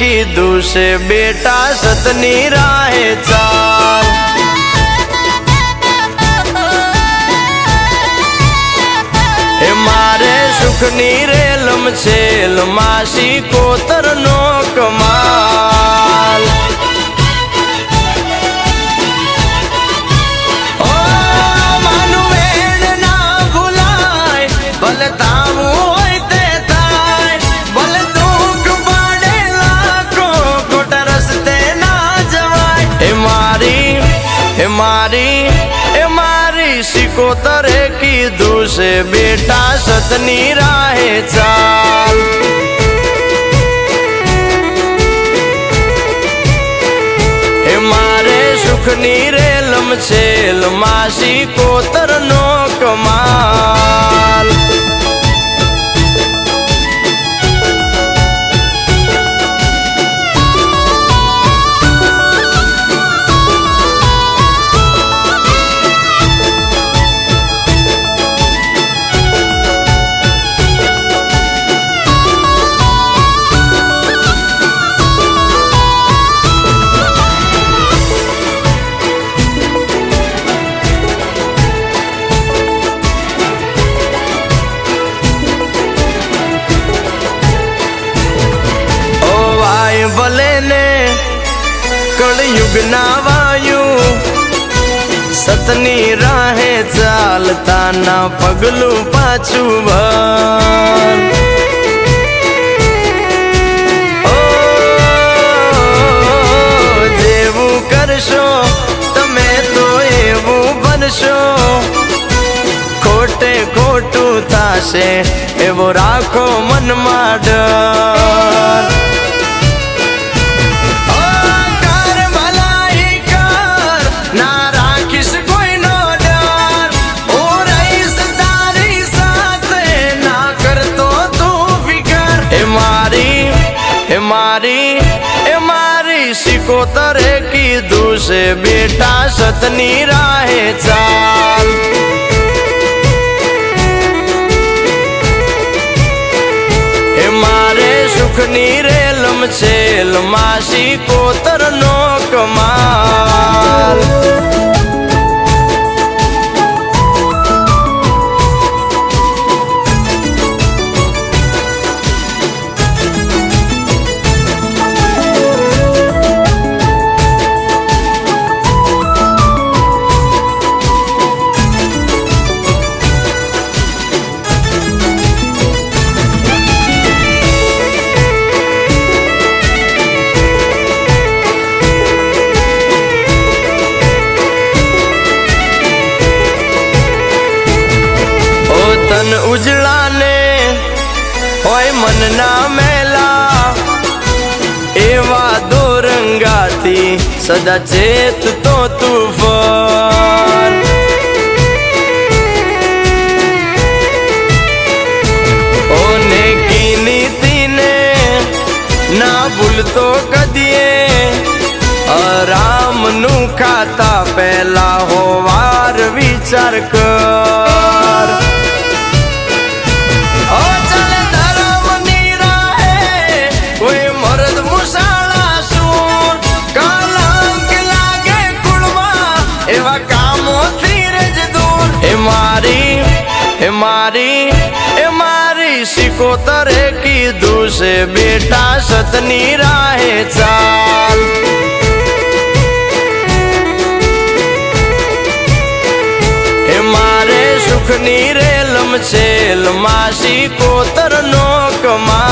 कीधु से बेटा सतनी राहे चाल। हे मारे सुखनी रेलम छेल मासी कोतर नो कमाल। ओ मानु वेण ना भुलाय भले तामू होय ते थाय, भले दुख पाडे लाखो खोटा रस्ते ना जवाय। हे मारी सिकोतरे कीधु से बेटा सतनी राहे चाल। हे मारे सुखनी रेलम छेल मासी कोतर नो कमाल। भले ने कलयुग ना वायु सतनी राहे चालता ना पगलू पाछू भर। ओ जेवू करशो तमे तो एवू बनशो, खोटे खोटू थाशे एवो राखो मन में डर। मारी सिकोतरे कीधु से बेटा सतनी राहे चाल। हे मारे सुखनी रेलम छेल मासी कोतर नो कमाल। तन उजला ने होय मन ना मेला, एवा दो रंगाती सदा चेत तो तूफान। ओने की नीति ने ना भूलतो कदिए, आराम नु खाता पहला हो वार विचार कर। मारी सिकोतरे कीधु से बेटा सतनी राहे चाल। हे मारे सुखनी रेलम छेल मासी कोतर नो कमाल।